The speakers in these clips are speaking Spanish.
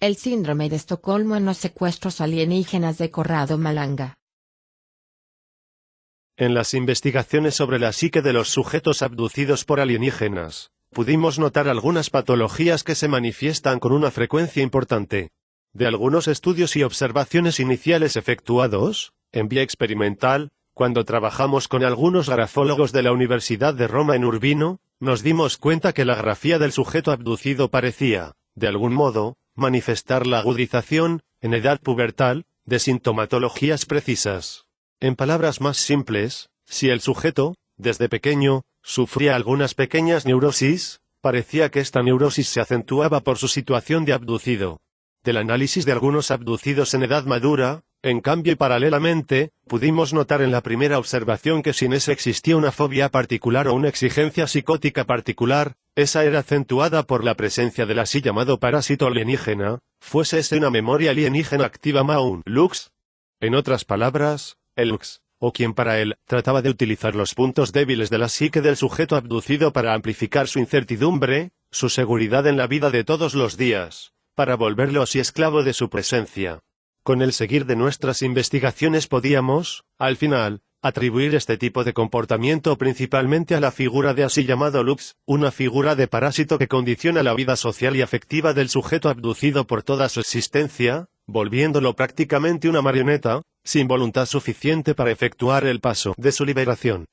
El síndrome de Estocolmo en los secuestros alienígenas de Corrado Malanga. En las investigaciones sobre la psique de los sujetos abducidos por alienígenas, pudimos notar algunas patologías que se manifiestan con una frecuencia importante. De algunos estudios y observaciones iniciales efectuados, en vía experimental, cuando trabajamos con algunos grafólogos de la Universidad de Roma en Urbino, nos dimos cuenta que la grafía del sujeto abducido parecía, de algún modo, manifestar la agudización, en edad pubertal, de sintomatologías precisas. En palabras más simples, si el sujeto, desde pequeño, sufría algunas pequeñas neurosis, parecía que esta neurosis se acentuaba por su situación de abducido. Del análisis de algunos abducidos en edad madura, en cambio y paralelamente, pudimos notar en la primera observación que si en ese existía una fobia particular o una exigencia psicótica particular, esa era acentuada por la presencia del así llamado parásito alienígena, fuese ese una memoria alienígena activa más un lux. En otras palabras, el lux, o quien para él, trataba de utilizar los puntos débiles de la psique del sujeto abducido para amplificar su incertidumbre, su seguridad en la vida de todos los días, para volverlo así esclavo de su presencia. Con el seguir de nuestras investigaciones podíamos, al final, atribuir este tipo de comportamiento principalmente a la figura de así llamado lux, una figura de parásito que condiciona la vida social y afectiva del sujeto abducido por toda su existencia, volviéndolo prácticamente una marioneta, sin voluntad suficiente para efectuar el paso de su liberación.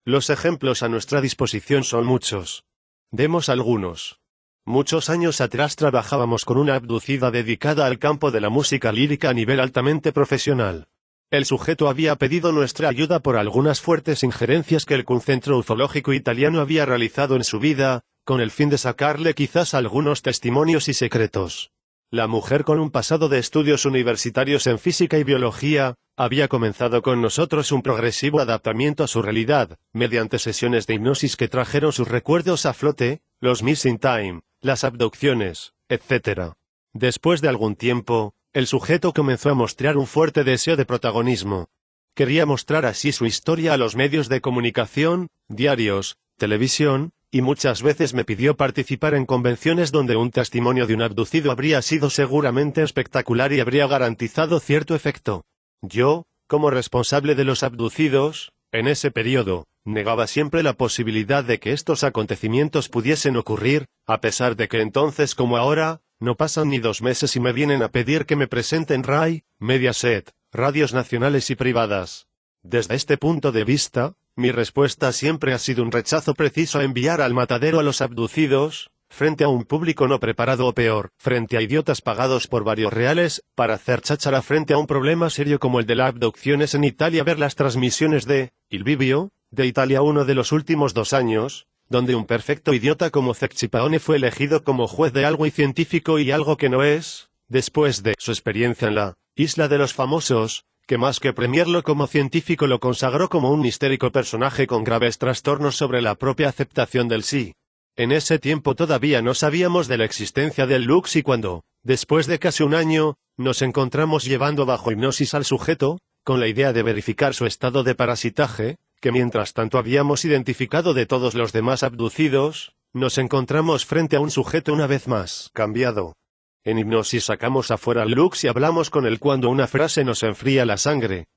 Los ejemplos a nuestra disposición son muchos. Demos algunos. Muchos años atrás trabajábamos con una abducida dedicada al campo de la música lírica a nivel altamente profesional. El sujeto había pedido nuestra ayuda por algunas fuertes injerencias que el concentro ufológico italiano había realizado en su vida, con el fin de sacarle quizás algunos testimonios y secretos. La mujer, con un pasado de estudios universitarios en física y biología, había comenzado con nosotros un progresivo adaptamiento a su realidad, mediante sesiones de hipnosis que trajeron sus recuerdos a flote, los missing time, las abducciones, etc. Después de algún tiempo, el sujeto comenzó a mostrar un fuerte deseo de protagonismo. Quería mostrar así su historia a los medios de comunicación, diarios, televisión, y muchas veces me pidió participar en convenciones donde un testimonio de un abducido habría sido seguramente espectacular y habría garantizado cierto efecto. Yo, como responsable de los abducidos, en ese periodo, negaba siempre la posibilidad de que estos acontecimientos pudiesen ocurrir, a pesar de que entonces como ahora, no pasan ni 2 meses y me vienen a pedir que me presente en RAI, Mediaset, radios nacionales y privadas. Desde este punto de vista, mi respuesta siempre ha sido un rechazo preciso a enviar al matadero a los abducidos, frente a un público no preparado o peor, frente a idiotas pagados por varios reales, para hacer cháchara frente a un problema serio como el de las abducciones en Italia. Ver las transmisiones de Il Bivio, de Italia uno de los últimos 2 años, donde un perfecto idiota como Zecchipaone fue elegido como juez de algo y científico y algo que no es, después de su experiencia en la Isla de los Famosos, que más que premiarlo como científico lo consagró como un histérico personaje con graves trastornos sobre la propia aceptación del sí. En ese tiempo todavía no sabíamos de la existencia del lux y cuando, después de casi 1 año, nos encontramos llevando bajo hipnosis al sujeto, con la idea de verificar su estado de parasitaje, que mientras tanto habíamos identificado de todos los demás abducidos, nos encontramos frente a un sujeto una vez más cambiado. En hipnosis sacamos afuera al lux y hablamos con él cuando una frase nos enfría la sangre.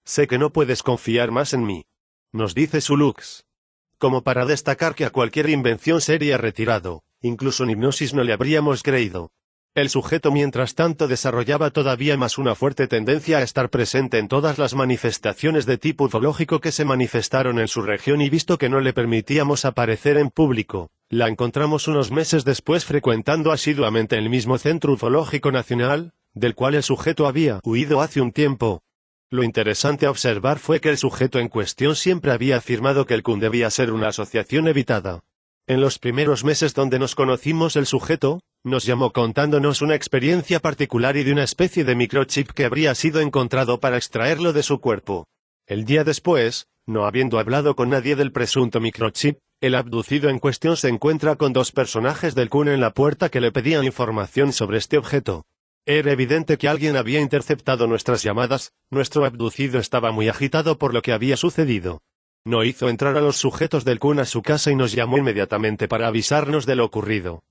Sé que no puedes confiar más en mí, nos dice su lux. Como para destacar que a cualquier invención seria retirado, incluso en hipnosis no le habríamos creído. El sujeto mientras tanto desarrollaba todavía más una fuerte tendencia a estar presente en todas las manifestaciones de tipo ufológico que se manifestaron en su región y visto que no le permitíamos aparecer en público, la encontramos unos meses después frecuentando asiduamente el mismo Centro Ufológico Nacional, del cual el sujeto había huido hace un tiempo. Lo interesante a observar fue que el sujeto en cuestión siempre había afirmado que el CUN debía ser una asociación evitada. En los primeros meses donde nos conocimos el sujeto, nos llamó contándonos una experiencia particular y de una especie de microchip que habría sido encontrado para extraerlo de su cuerpo. El día después, no habiendo hablado con nadie del presunto microchip, el abducido en cuestión se encuentra con 2 personajes del CUN en la puerta que le pedían información sobre este objeto. Era evidente que alguien había interceptado nuestras llamadas, nuestro abducido estaba muy agitado por lo que había sucedido. No hizo entrar a los sujetos del CUN a su casa y nos llamó inmediatamente para avisarnos de lo ocurrido.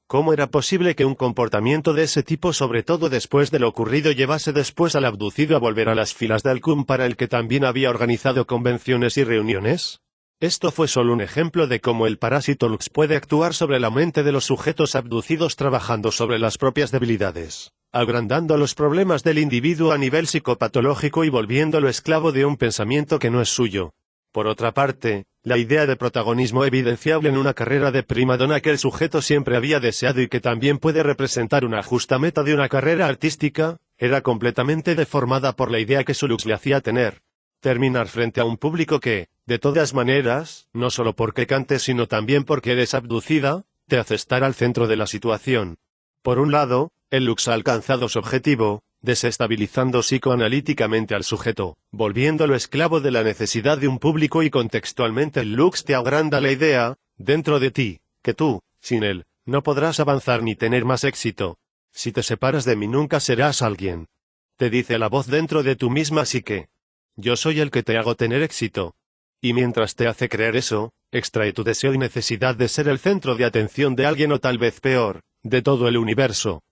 ¿Cómo era posible que un comportamiento de ese tipo, sobre todo después de lo ocurrido, llevase después al abducido a volver a las filas del CUM para el que también había organizado convenciones y reuniones? Esto fue solo un ejemplo de cómo el parásito Lux puede actuar sobre la mente de los sujetos abducidos trabajando sobre las propias debilidades, agrandando los problemas del individuo a nivel psicopatológico y volviéndolo esclavo de un pensamiento que no es suyo. Por otra parte, la idea de protagonismo evidenciable en una carrera de primadona que el sujeto siempre había deseado y que también puede representar una justa meta de una carrera artística, era completamente deformada por la idea que su Lux le hacía tener. Terminar frente a un público que, de todas maneras, no solo porque cantes sino también porque eres abducida, te hace estar al centro de la situación. Por un lado, el Lux ha alcanzado su objetivo, desestabilizando psicoanalíticamente al sujeto, volviéndolo esclavo de la necesidad de un público y contextualmente el Lux te agranda la idea, dentro de ti, que tú, sin él, no podrás avanzar ni tener más éxito. Si te separas de mí nunca serás alguien. Te dice la voz dentro de tú misma, así que yo soy el que te hago tener éxito. Y mientras te hace creer eso, extrae tu deseo y necesidad de ser el centro de atención de alguien o tal vez peor, de todo el universo.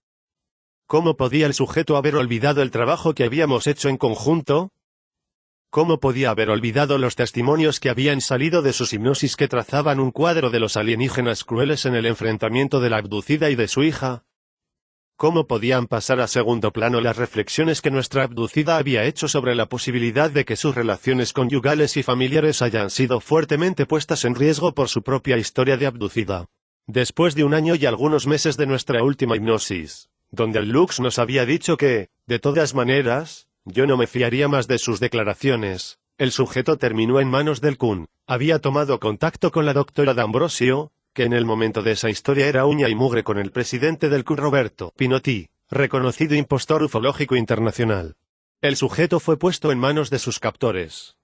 ¿Cómo podía el sujeto haber olvidado el trabajo que habíamos hecho en conjunto? ¿Cómo podía haber olvidado los testimonios que habían salido de sus hipnosis que trazaban un cuadro de los alienígenas crueles en el enfrentamiento de la abducida y de su hija? ¿Cómo podían pasar a segundo plano las reflexiones que nuestra abducida había hecho sobre la posibilidad de que sus relaciones conyugales y familiares hayan sido fuertemente puestas en riesgo por su propia historia de abducida? Después de un año y algunos meses de nuestra última hipnosis, donde el Lux nos había dicho que, de todas maneras, yo no me fiaría más de sus declaraciones, el sujeto terminó en manos del Kun. Había tomado contacto con la doctora D'Ambrosio, que en el momento de esa historia era uña y mugre con el presidente del CUN, Roberto Pinotti, reconocido impostor ufológico internacional. El sujeto fue puesto en manos de sus captores.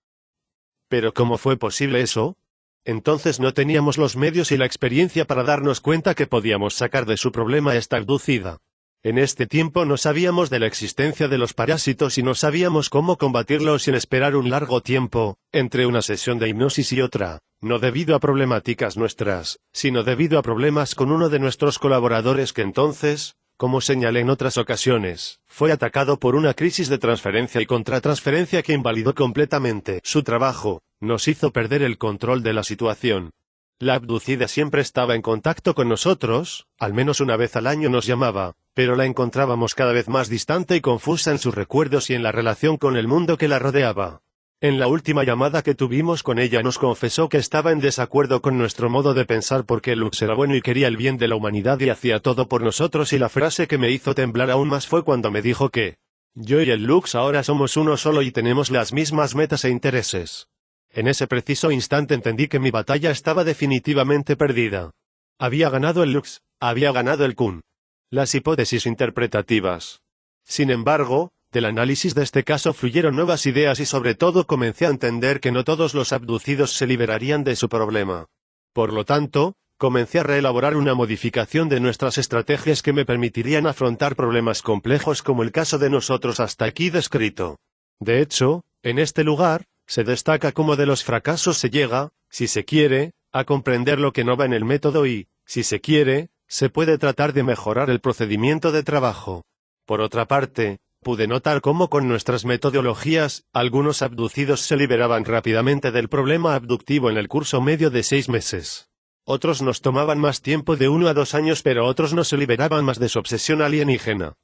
¿Pero cómo fue posible eso? Entonces no teníamos los medios y la experiencia para darnos cuenta que podíamos sacar de su problema a esta abducida. En este tiempo no sabíamos de la existencia de los parásitos y no sabíamos cómo combatirlos sin esperar un largo tiempo, entre una sesión de hipnosis y otra, no debido a problemáticas nuestras, sino debido a problemas con uno de nuestros colaboradores que entonces, como señalé en otras ocasiones, fue atacado por una crisis de transferencia y contratransferencia que invalidó completamente su trabajo, nos hizo perder el control de la situación. La abducida siempre estaba en contacto con nosotros, al menos una vez al año nos llamaba, pero la encontrábamos cada vez más distante y confusa en sus recuerdos y en la relación con el mundo que la rodeaba. En la última llamada que tuvimos con ella nos confesó que estaba en desacuerdo con nuestro modo de pensar porque Lux era bueno y quería el bien de la humanidad y hacía todo por nosotros, y la frase que me hizo temblar aún más fue cuando me dijo que yo y el Lux ahora somos uno solo y tenemos las mismas metas e intereses. En ese preciso instante entendí que mi batalla estaba definitivamente perdida. Había ganado el Lux, había ganado el Kun. Las hipótesis interpretativas. Sin embargo, del análisis de este caso fluyeron nuevas ideas y sobre todo comencé a entender que no todos los abducidos se liberarían de su problema. Por lo tanto, comencé a reelaborar una modificación de nuestras estrategias que me permitirían afrontar problemas complejos como el caso de nosotros hasta aquí descrito. De hecho, en este lugar, se destaca cómo de los fracasos se llega, si se quiere, a comprender lo que no va en el método y, si se quiere, se puede tratar de mejorar el procedimiento de trabajo. Por otra parte, pude notar cómo con nuestras metodologías, algunos abducidos se liberaban rápidamente del problema abductivo en el curso medio de 6 meses. Otros nos tomaban más tiempo, de 1 a 2 años, pero otros no se liberaban más de su obsesión alienígena.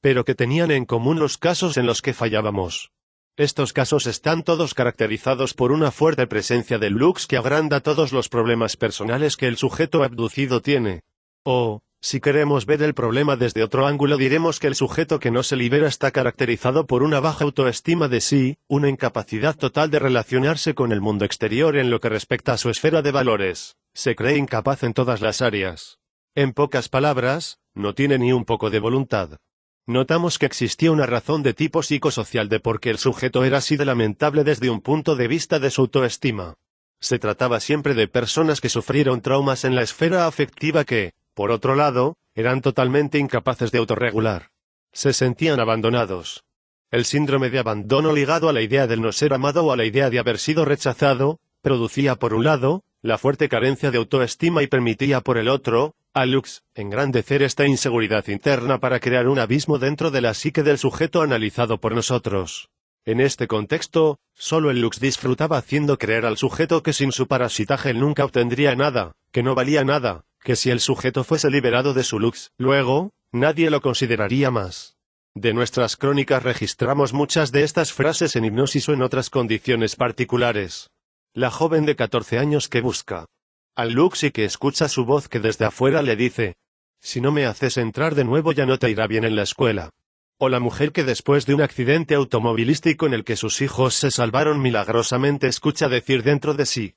Pero ¿qué tenían en común los casos en los que fallábamos? Estos casos están todos caracterizados por una fuerte presencia del Lux que agranda todos los problemas personales que el sujeto abducido tiene. O, si queremos ver el problema desde otro ángulo, diremos que el sujeto que no se libera está caracterizado por una baja autoestima de sí, una incapacidad total de relacionarse con el mundo exterior en lo que respecta a su esfera de valores. Se cree incapaz en todas las áreas. En pocas palabras, no tiene ni un poco de voluntad. Notamos que existía una razón de tipo psicosocial de por qué el sujeto era así de lamentable desde un punto de vista de su autoestima. Se trataba siempre de personas que sufrieron traumas en la esfera afectiva que, por otro lado, eran totalmente incapaces de autorregular. Se sentían abandonados. El síndrome de abandono ligado a la idea del no ser amado o a la idea de haber sido rechazado, producía por un lado, la fuerte carencia de autoestima y permitía por el otro, Al lux, engrandecer esta inseguridad interna para crear un abismo dentro de la psique del sujeto analizado por nosotros. En este contexto, solo el lux disfrutaba haciendo creer al sujeto que sin su parasitaje él nunca obtendría nada, que no valía nada, que si el sujeto fuese liberado de su lux, luego, nadie lo consideraría más. De nuestras crónicas registramos muchas de estas frases en hipnosis o en otras condiciones particulares. La joven de 14 años que busca al lux y que escucha su voz que desde afuera le dice: si no me haces entrar de nuevo ya no te irá bien en la escuela. O la mujer que después de un accidente automovilístico en el que sus hijos se salvaron milagrosamente escucha decir dentro de sí: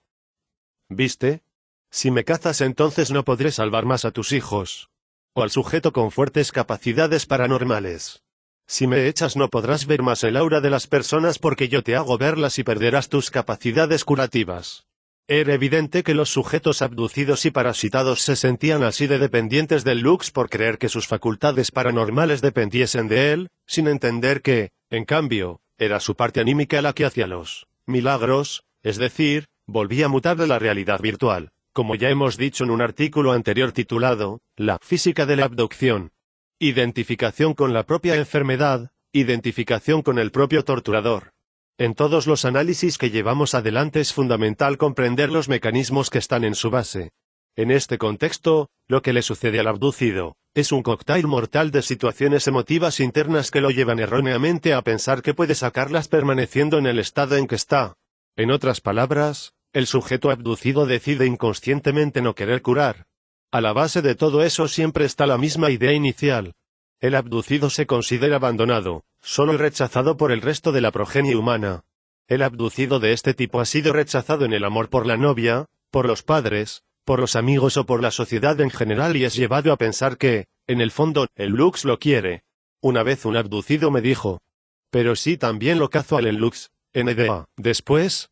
¿viste? Si me cazas entonces no podré salvar más a tus hijos. O al sujeto con fuertes capacidades paranormales: si me echas no podrás ver más el aura de las personas porque yo te hago verlas y perderás tus capacidades curativas. Era evidente que los sujetos abducidos y parasitados se sentían así de dependientes del lux por creer que sus facultades paranormales dependiesen de él, sin entender que, en cambio, era su parte anímica la que hacía los milagros, es decir, volvía a mutar de la realidad virtual, como ya hemos dicho en un artículo anterior titulado, La física de la abducción. Identificación con la propia enfermedad, identificación con el propio torturador. En todos los análisis que llevamos adelante es fundamental comprender los mecanismos que están en su base. En este contexto, lo que le sucede al abducido, es un cóctel mortal de situaciones emotivas internas que lo llevan erróneamente a pensar que puede sacarlas permaneciendo en el estado en que está. En otras palabras, el sujeto abducido decide inconscientemente no querer curar. A la base de todo eso siempre está la misma idea inicial. El abducido se considera abandonado, solo y rechazado por el resto de la progenie humana. El abducido de este tipo ha sido rechazado en el amor por la novia, por los padres, por los amigos o por la sociedad en general y es llevado a pensar que, en el fondo, el lux lo quiere. Una vez un abducido me dijo: pero sí también lo cazo al lux, NDA. Después,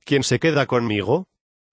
¿quién se queda conmigo?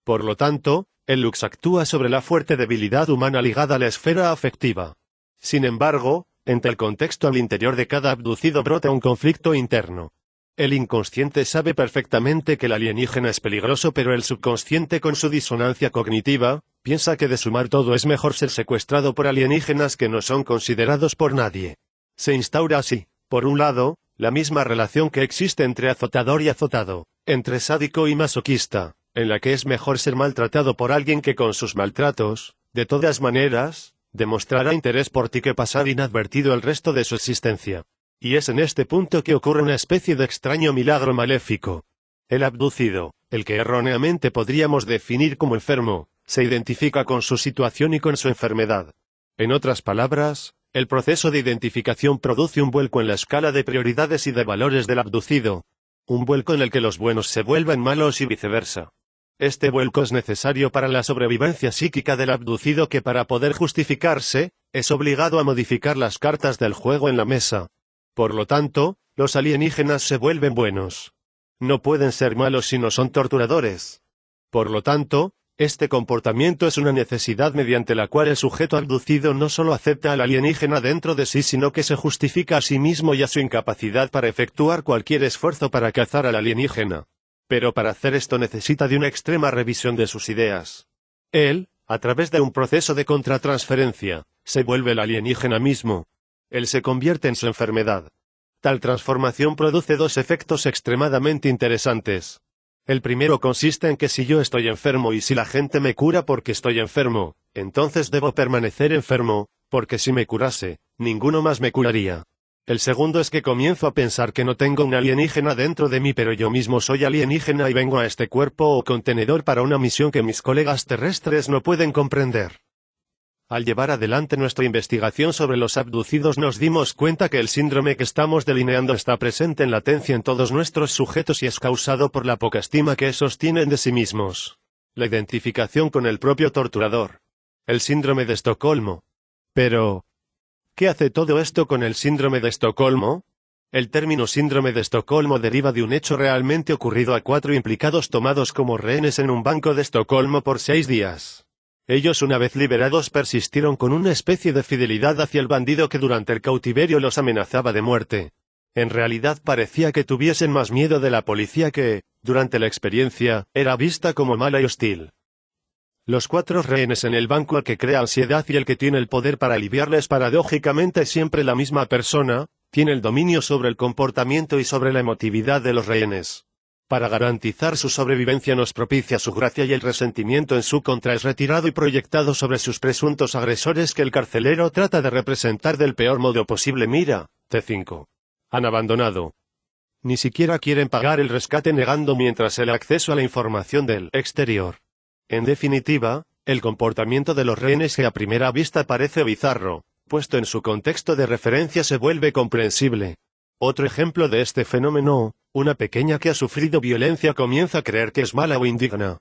Por lo tanto, el lux actúa sobre la fuerte debilidad humana ligada a la esfera afectiva. Sin embargo, entre el contexto al interior de cada abducido brota un conflicto interno. El inconsciente sabe perfectamente que el alienígena es peligroso, pero el subconsciente, con su disonancia cognitiva, piensa que de sumar todo es mejor ser secuestrado por alienígenas que no son considerados por nadie. Se instaura así, por un lado, la misma relación que existe entre azotador y azotado, entre sádico y masoquista, en la que es mejor ser maltratado por alguien que con sus maltratos, de todas maneras, demostrará interés por ti que pasar inadvertido el resto de su existencia. Y es en este punto que ocurre una especie de extraño milagro maléfico. El abducido, el que erróneamente podríamos definir como enfermo, se identifica con su situación y con su enfermedad. En otras palabras, el proceso de identificación produce un vuelco en la escala de prioridades y de valores del abducido. Un vuelco en el que los buenos se vuelven malos y viceversa. Este vuelco es necesario para la sobrevivencia psíquica del abducido que, para poder justificarse, es obligado a modificar las cartas del juego en la mesa. Por lo tanto, los alienígenas se vuelven buenos. No pueden ser malos si no son torturadores. Por lo tanto, este comportamiento es una necesidad mediante la cual el sujeto abducido no solo acepta al alienígena dentro de sí, sino que se justifica a sí mismo y a su incapacidad para efectuar cualquier esfuerzo para cazar al alienígena. Pero para hacer esto necesita de una extrema revisión de sus ideas. Él, a través de un proceso de contratransferencia, se vuelve el alienígena mismo. Él se convierte en su enfermedad. Tal transformación produce dos efectos extremadamente interesantes. El primero consiste en que si yo estoy enfermo y si la gente me cura porque estoy enfermo, entonces debo permanecer enfermo, porque si me curase, ninguno más me curaría. El segundo es que comienzo a pensar que no tengo un alienígena dentro de mí, pero yo mismo soy alienígena y vengo a este cuerpo o contenedor para una misión que mis colegas terrestres no pueden comprender. Al llevar adelante nuestra investigación sobre los abducidos nos dimos cuenta que el síndrome que estamos delineando está presente en latencia en todos nuestros sujetos y es causado por la poca estima que esos tienen de sí mismos. La identificación con el propio torturador. El síndrome de Estocolmo. Pero, ¿qué hace todo esto con el síndrome de Estocolmo? El término síndrome de Estocolmo deriva de un hecho realmente ocurrido a 4 implicados tomados como rehenes en un banco de Estocolmo por 6 días. Ellos, una vez liberados, persistieron con una especie de fidelidad hacia el bandido que durante el cautiverio los amenazaba de muerte. En realidad parecía que tuviesen más miedo de la policía que, durante la experiencia, era vista como mala y hostil. Los 4 rehenes en el banco, el que crea ansiedad y el que tiene el poder para aliviarles, paradójicamente siempre la misma persona, tiene el dominio sobre el comportamiento y sobre la emotividad de los rehenes. Para garantizar su sobrevivencia nos propicia su gracia y el resentimiento en su contra es retirado y proyectado sobre sus presuntos agresores que el carcelero trata de representar del peor modo posible. Mira, T5. Han abandonado. Ni siquiera quieren pagar el rescate, negando mientras el acceso a la información del exterior. En definitiva, el comportamiento de los rehenes, que a primera vista parece bizarro, puesto en su contexto de referencia se vuelve comprensible. Otro ejemplo de este fenómeno, una pequeña que ha sufrido violencia comienza a creer que es mala o indigna.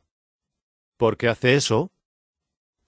¿Por qué hace eso?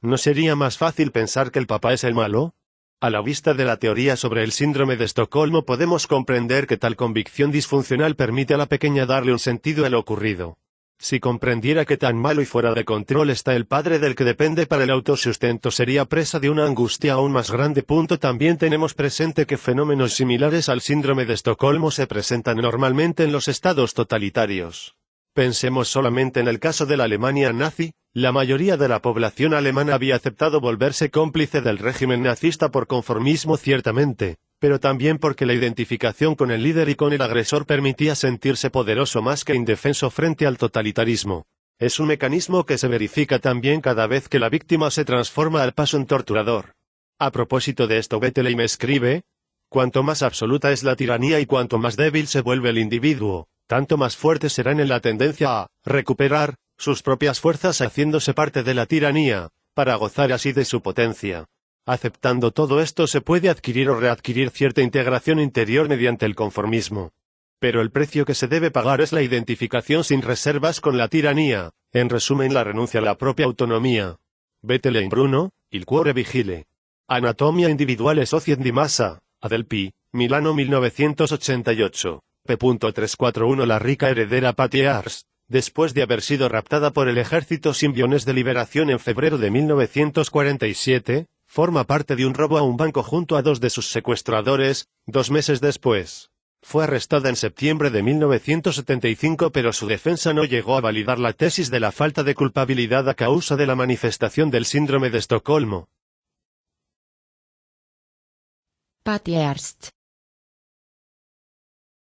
¿No sería más fácil pensar que el papá es el malo? A la vista de la teoría sobre el síndrome de Estocolmo podemos comprender que tal convicción disfuncional permite a la pequeña darle un sentido a lo ocurrido. Si comprendiera que tan malo y fuera de control está el padre del que depende para el autosustento, sería presa de una angustia aún más grande. También tenemos presente que fenómenos similares al síndrome de Estocolmo se presentan normalmente en los estados totalitarios. Pensemos solamente en el caso de la Alemania nazi. La mayoría de la población alemana había aceptado volverse cómplice del régimen nazista por conformismo, ciertamente, pero también porque la identificación con el líder y con el agresor permitía sentirse poderoso más que indefenso frente al totalitarismo. Es un mecanismo que se verifica también cada vez que la víctima se transforma al paso en torturador. A propósito de esto, Bettelheim escribe: cuanto más absoluta es la tiranía y cuanto más débil se vuelve el individuo, tanto más fuerte será en él la tendencia a recuperar sus propias fuerzas haciéndose parte de la tiranía, para gozar así de su potencia. Aceptando todo esto se puede adquirir o readquirir cierta integración interior mediante el conformismo. Pero el precio que se debe pagar es la identificación sin reservas con la tiranía, en resumen la renuncia a la propia autonomía. Bettelheim, Bruno, Il cuore vigile. Anatomia individuale societ di massa, Adelphi, Milano 1988. p. 341. La rica heredera Patty Hearst, después de haber sido raptada por el ejército Simbionés de Liberación en febrero de 1947, forma parte de un robo a un banco junto a 2 de sus secuestradores. 2 meses después, fue arrestada en septiembre de 1975, pero su defensa no llegó a validar la tesis de la falta de culpabilidad a causa de la manifestación del síndrome de Estocolmo. Patty Hearst.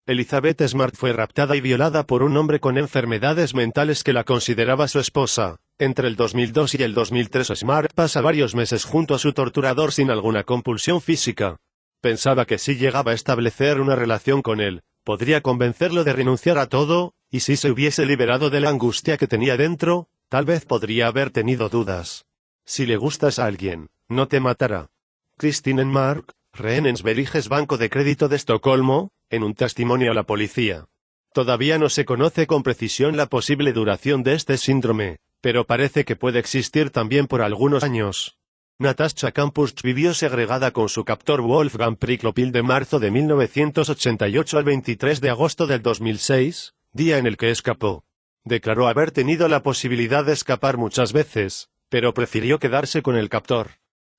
Elizabeth Smart fue raptada y violada por un hombre con enfermedades mentales que la consideraba su esposa. Entre el 2002 y el 2003 Smart pasa varios meses junto a su torturador sin alguna compulsión física. Pensaba que si llegaba a establecer una relación con él, podría convencerlo de renunciar a todo, y si se hubiese liberado de la angustia que tenía dentro, tal vez podría haber tenido dudas. Si le gustas a alguien, no te matará. Christine Enmark, rehén en Sveriges Banco de Crédito de Estocolmo, en un testimonio a la policía. Todavía no se conoce con precisión la posible duración de este síndrome, pero parece que puede existir también por algunos años. Natascha Kampusch vivió segregada con su captor Wolfgang Priklopil de marzo de 1988 al 23 de agosto del 2006, día en el que escapó. Declaró haber tenido la posibilidad de escapar muchas veces, pero prefirió quedarse con el captor.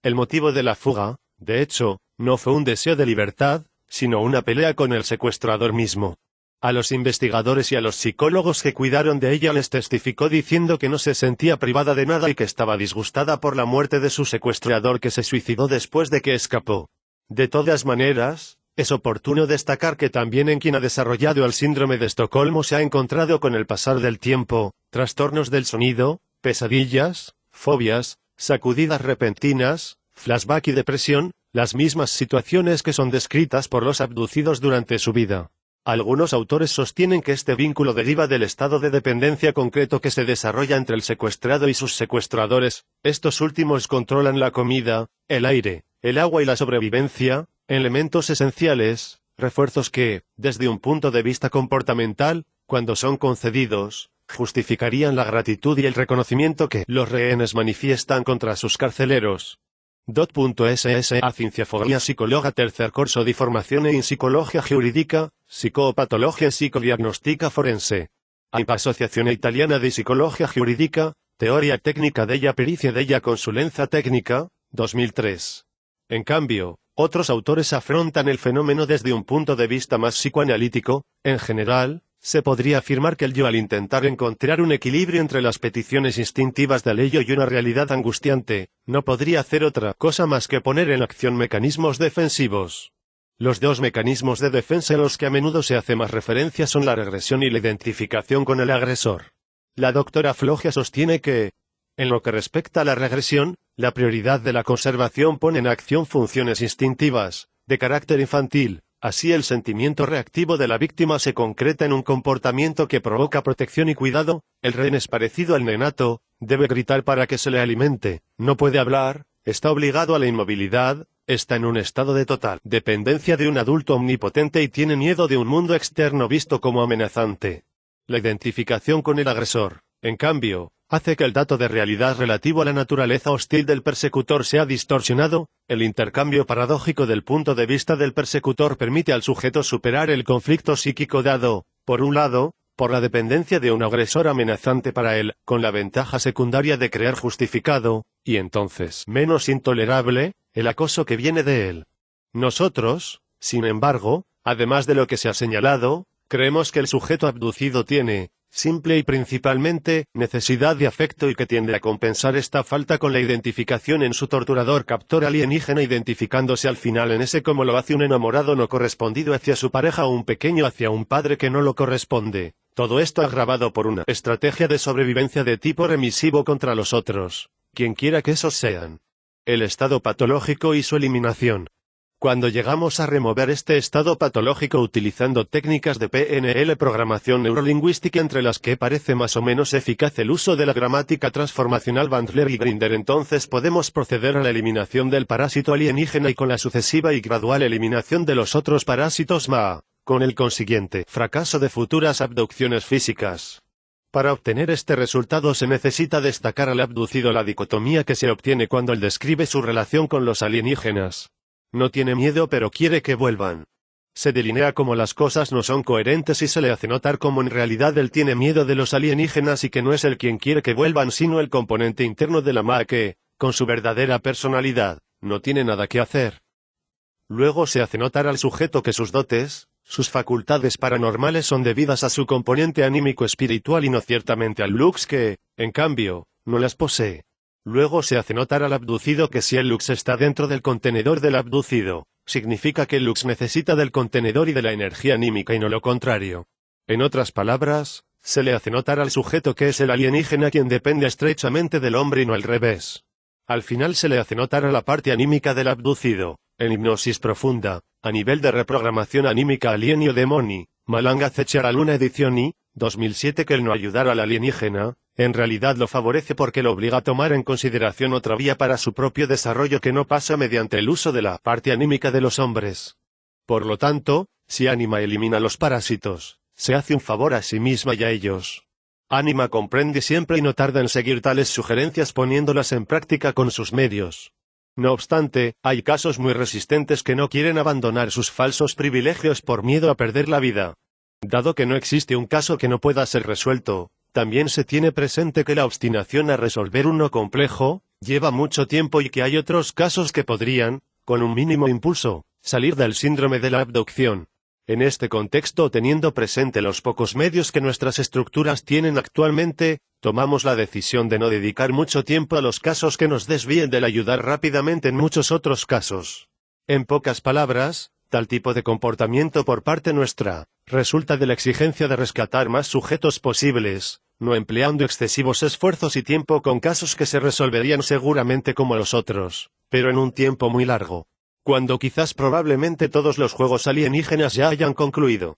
El motivo de la fuga, de hecho, no fue un deseo de libertad, sino una pelea con el secuestrador mismo. A los investigadores y a los psicólogos que cuidaron de ella les testificó diciendo que no se sentía privada de nada y que estaba disgustada por la muerte de su secuestrador, que se suicidó después de que escapó. De todas maneras, es oportuno destacar que también en quien ha desarrollado el síndrome de Estocolmo se ha encontrado con el pasar del tiempo, trastornos del sonido, pesadillas, fobias, sacudidas repentinas, flashback y depresión, las mismas situaciones que son descritas por los abducidos durante su vida. Algunos autores sostienen que este vínculo deriva del estado de dependencia concreto que se desarrolla entre el secuestrado y sus secuestradores. Estos últimos controlan la comida, el aire, el agua y la sobrevivencia, elementos esenciales, refuerzos que, desde un punto de vista comportamental, cuando son concedidos, justificarían la gratitud y el reconocimiento que los rehenes manifiestan contra sus carceleros. .ssa Cienciafobia psicóloga tercer corso di formazione in psicologia giuridica, psicopatologia e psicodiagnostica forense. AIPA Asociazione Italiana di Psicologia Giuridica, Teoria Técnica della Pericia della Consulenza Técnica, 2003. En cambio, otros autores afrontan el fenómeno desde un punto de vista más psicoanalítico. En general, Se podría afirmar que el yo, al intentar encontrar un equilibrio entre las peticiones instintivas del ello y una realidad angustiante, no podría hacer otra cosa más que poner en acción mecanismos defensivos. Los dos mecanismos de defensa a los que a menudo se hace más referencia son la regresión y la identificación con el agresor. La doctora Flogia sostiene que, en lo que respecta a la regresión, la prioridad de la conservación pone en acción funciones instintivas, de carácter infantil. Así el sentimiento reactivo de la víctima se concreta en un comportamiento que provoca protección y cuidado. El rehén es parecido al neonato, debe gritar para que se le alimente, no puede hablar, está obligado a la inmovilidad, está en un estado de total dependencia de un adulto omnipotente y tiene miedo de un mundo externo visto como amenazante. La identificación con el agresor, en cambio, hace que el dato de realidad relativo a la naturaleza hostil del persecutor sea distorsionado. El intercambio paradójico del punto de vista del persecutor permite al sujeto superar el conflicto psíquico dado, por un lado, por la dependencia de un agresor amenazante para él, con la ventaja secundaria de crear justificado, y entonces menos intolerable, el acoso que viene de él. Nosotros, sin embargo, además de lo que se ha señalado, creemos que el sujeto abducido tiene, simple y principalmente, necesidad de afecto y que tiende a compensar esta falta con la identificación en su torturador captor alienígena, identificándose al final en ese como lo hace un enamorado no correspondido hacia su pareja o un pequeño hacia un padre que no lo corresponde. Todo esto agravado por una estrategia de sobrevivencia de tipo remisivo contra los otros, quienquiera que esos sean. El estado patológico y su eliminación. Cuando llegamos a remover este estado patológico utilizando técnicas de PNL, programación neurolingüística, entre las que parece más o menos eficaz el uso de la gramática transformacional Bandler y Grinder, entonces podemos proceder a la eliminación del parásito alienígena y con la sucesiva y gradual eliminación de los otros parásitos MA, con el consiguiente fracaso de futuras abducciones físicas. Para obtener este resultado se necesita destacar al abducido la dicotomía que se obtiene cuando él describe su relación con los alienígenas. No tiene miedo pero quiere que vuelvan. Se delinea como las cosas no son coherentes y se le hace notar como en realidad él tiene miedo de los alienígenas y que no es él quien quiere que vuelvan sino el componente interno de la MA que, con su verdadera personalidad, no tiene nada que hacer. Luego se hace notar al sujeto que sus dotes, sus facultades paranormales son debidas a su componente anímico espiritual y no ciertamente al lux que, en cambio, no las posee. Luego se hace notar al abducido que si el lux está dentro del contenedor del abducido, significa que el lux necesita del contenedor y de la energía anímica y no lo contrario. En otras palabras, se le hace notar al sujeto que es el alienígena quien depende estrechamente del hombre y no al revés. Al final se le hace notar a la parte anímica del abducido, en hipnosis profunda, a nivel de reprogramación anímica alienio demoni, Malanga Zechar Luna edición I, 2007, que el no ayudar al alienígena, en realidad lo favorece porque lo obliga a tomar en consideración otra vía para su propio desarrollo que no pasa mediante el uso de la parte anímica de los hombres. Por lo tanto, si Ánima elimina los parásitos, se hace un favor a sí misma y a ellos. Ánima comprende siempre y no tarda en seguir tales sugerencias poniéndolas en práctica con sus medios. No obstante, hay casos muy resistentes que no quieren abandonar sus falsos privilegios por miedo a perder la vida. Dado que no existe un caso que no pueda ser resuelto, también se tiene presente que la obstinación a resolver uno complejo, lleva mucho tiempo y que hay otros casos que podrían, con un mínimo impulso, salir del síndrome de la abducción. En este contexto, teniendo presente los pocos medios que nuestras estructuras tienen actualmente, tomamos la decisión de no dedicar mucho tiempo a los casos que nos desvíen del ayudar rápidamente en muchos otros casos. En pocas palabras, tal tipo de comportamiento por parte nuestra, resulta de la exigencia de rescatar más sujetos posibles, no empleando excesivos esfuerzos y tiempo con casos que se resolverían seguramente como los otros, pero en un tiempo muy largo, cuando quizás probablemente todos los juegos alienígenas ya hayan concluido.